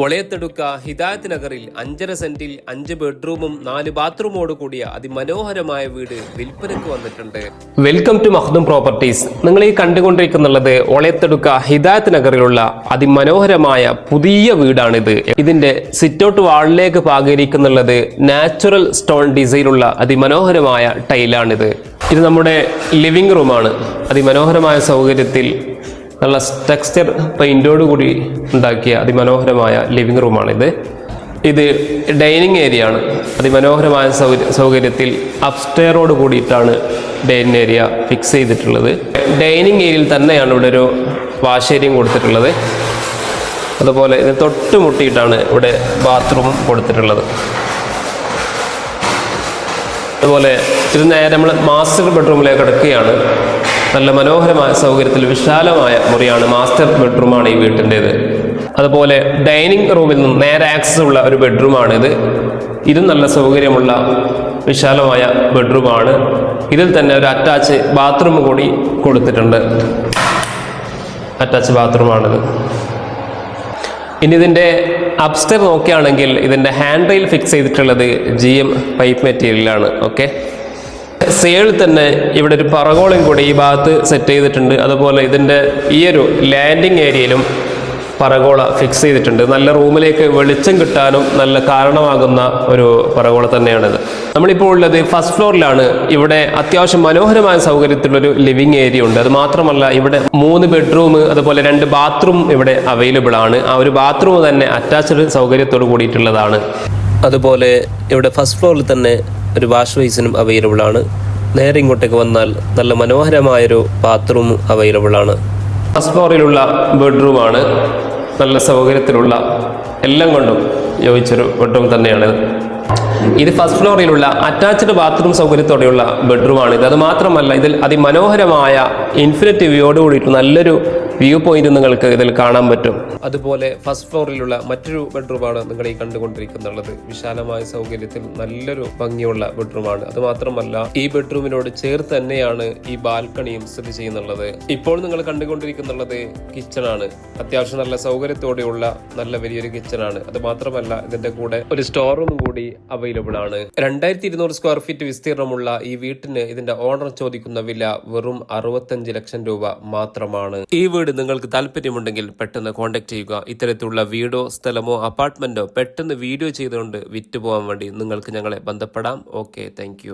ഒളയത്തെടുക്ക ഹിദായത്ത് നഗറിൽ 5.5 സെന്റിൽ 5 ബെഡ്റൂമും 4 ബാത്റൂമോട് കൂടിയ അതിമനോഹരമായ വീട് വിൽപ്പനയ്ക്ക് വന്നിട്ടുണ്ട്. Welcome to Makhdoom properties. നിങ്ങൾ ഈ കണ്ടുകൊണ്ടിരിക്കുന്നുള്ളത് ഒളയത്തെടുക്ക ഹിദായത്ത് നഗറിലുള്ള അതിമനോഹരമായ പുതിയ വീടാണിത്. ഇതിന്റെ സിറ്റൗട്ട് വാളിലേക്ക് പാകിയിരിക്കുന്നുള്ളത് നാച്ചുറൽ സ്റ്റോൺ ഡിസൈനുള്ള അതിമനോഹരമായ ടൈലാണിത്. ഇത് നമ്മുടെ ലിവിംഗ് റൂമാണ്. അതിമനോഹരമായ സൗകര്യത്തിൽ നല്ല ടെക്സ്ചർ പെയിന്റോട് കൂടി ഉണ്ടാക്കിയ അതിമനോഹരമായ ലിവിംഗ് റൂമാണിത്. ഇത് ഡൈനിങ് ഏരിയ ആണ്. അതിമനോഹരമായ സൗകര്യത്തിൽ അപ്സ്റ്റെയറോട് കൂടിയിട്ടാണ് ഡൈനിങ് ഏരിയ ഫിക്സ് ചെയ്തിട്ടുള്ളത്. ഡൈനിങ് ഏരിയയിൽ തന്നെയാണ് ഇവിടെ ഒരു വാഷ് ഏരിയയും കൊടുത്തിട്ടുള്ളത്. അതുപോലെ ഇത് തൊട്ടുമുട്ടിയിട്ടാണ് ഇവിടെ ബാത്റൂമും കൊടുത്തിട്ടുള്ളത്. അതുപോലെ ഇത് നേരെ നമ്മൾ മാസ്റ്റർ ബെഡ്റൂമിലേക്ക് കിടക്കുകയാണ്. നല്ല മനോഹരമായ സൗകര്യത്തിൽ വിശാലമായ മുറിയാണ്. മാസ്റ്റർ ബെഡ്റൂമാണ് ഈ വീട്ടിൻ്റെത്. അതുപോലെ ഡൈനിങ് റൂമിൽ നിന്നും നേരെ ആക്സസ് ഉള്ള ഒരു ബെഡ്റൂമാണിത്. ഇതും നല്ല സൗകര്യമുള്ള വിശാലമായ ബെഡ്റൂമാണ്. ഇതിൽ തന്നെ ഒരു അറ്റാച്ച് ബാത്റൂം കൂടി കൊടുത്തിട്ടുണ്ട്. അറ്റാച്ച് ബാത്റൂമാണിത്. ഇനി ഇതിൻ്റെ അപ്സ്റ്റെയർ നോക്കുകയാണെങ്കിൽ ഇതിൻ്റെ ഹാൻഡ് റെയിൽ ഫിക്സ് ചെയ്തിട്ടുള്ളത് GM പൈപ്പ് മെറ്റീരിയലാണ്. ഓക്കെ, സൈഡിൽ തന്നെ ഇവിടെ ഒരു പറകോളം കൂടി ഈ ഭാഗത്ത് സെറ്റ് ചെയ്തിട്ടുണ്ട്. അതുപോലെ ഇതിൻ്റെ ഈ ഒരു ലാൻഡിങ് ഏരിയയിലും പറകോള ഫിക്സ് ചെയ്തിട്ടുണ്ട്. നല്ല റൂമിലേക്ക് വെളിച്ചം കിട്ടാനും നല്ല കാരണമാകുന്ന ഒരു പറകോള തന്നെയാണിത്. നമ്മളിപ്പോൾ ഉള്ളത് ഫസ്റ്റ് ഫ്ലോറിലാണ്. ഇവിടെ അത്യാവശ്യം മനോഹരമായ സൗകര്യത്തിലുള്ളൊരു ലിവിംഗ് ഏരിയ ഉണ്ട്. അത് മാത്രമല്ല ഇവിടെ 3 ബെഡ്റൂം അതുപോലെ 2 ബാത്റൂം ഇവിടെ അവൈലബിൾ ആണ്. ആ ഒരു ബാത്റൂം തന്നെ അറ്റാച്ച്ഡ് സൗകര്യത്തോട് കൂടിയിട്ടുള്ളതാണ്. അതുപോലെ ഇവിടെ ഫസ്റ്റ് ഫ്ലോറിൽ തന്നെ ഒരു വാഷ് ബേസിനും അവൈലബിൾ ആണ്. നേരെ ഇങ്ങോട്ടേക്ക് വന്നാൽ നല്ല മനോഹരമായൊരു ബാത്റൂം അവൈലബിൾ ആണ്. ഫസ്റ്റ് ഫ്ലോറിലുള്ള ബെഡ്റൂമാണ്. നല്ല സൗകര്യത്തിലുള്ള എല്ലാം കൊണ്ടും യോജിച്ചൊരു ബെഡ്റൂം തന്നെയാണ്. ഇത് ഫസ്റ്റ് ഫ്ലോറിലുള്ള അറ്റാച്ച്ഡ് ബാത്റൂം സൗകര്യത്തോടെയുള്ള ബെഡ്റൂമാണിത്. അത് മാത്രമല്ല ഇതിൽ അതിമനോഹരമായ ഇൻഫിനിറ്റി വ്യൂയോട് കൂടിയിട്ട് നല്ലൊരു വ്യൂ പോയിന്റ് നിങ്ങൾക്ക് ഇതിൽ കാണാൻ പറ്റും. അതുപോലെ ഫസ്റ്റ് ഫ്ലോറിലുള്ള മറ്റൊരു ബെഡ്റൂമാണ് നിങ്ങൾ ഈ കണ്ടുകൊണ്ടിരിക്കുന്നുള്ളത്. വിശാലമായ സൗകര്യത്തിൽ നല്ലൊരു ഭംഗിയുള്ള ബെഡ്റൂമാണ്. അത് മാത്രമല്ല ഈ ബെഡ്റൂമിനോട് ചേർത്ത് തന്നെയാണ് ഈ ബാൽക്കണിയും സ്ഥിതി ചെയ്യുന്നുള്ളത്. ഇപ്പോൾ നിങ്ങൾ കണ്ടുകൊണ്ടിരിക്കുന്നുള്ളത് കിച്ചൺ ആണ്. അത്യാവശ്യം നല്ല സൗകര്യത്തോടെയുള്ള നല്ല വലിയൊരു കിച്ചൺ ആണ്. അത് മാത്രമല്ല ഇതിന്റെ കൂടെ ഒരു സ്റ്റോർ റൂം കൂടി അവൈലബിൾ ആണ്. 2200 സ്ക്വയർ ഫീറ്റ് വിസ്തീർണമുള്ള ഈ വീട്ടിന് ഇതിന്റെ ഓണർ ചോദിക്കുന്ന വില വെറും 65 ലക്ഷം രൂപ മാത്രമാണ്. ഈ വീട് നിങ്ങൾക്ക് താല്പര്യമുണ്ടെങ്കിൽ പെട്ടെന്ന് കോൺടാക്ട് ചെയ്യുക. ഇത്തരത്തിലുള്ള വീടോ സ്ഥലമോ അപ്പാർട്ട്മെന്റോ പെട്ടെന്ന് വീഡിയോ ചെയ്തുകൊണ്ട് വിറ്റുപോകാൻ വേണ്ടി നിങ്ങൾക്ക് ഞങ്ങളെ ബന്ധപ്പെടാം. Okay, thank you.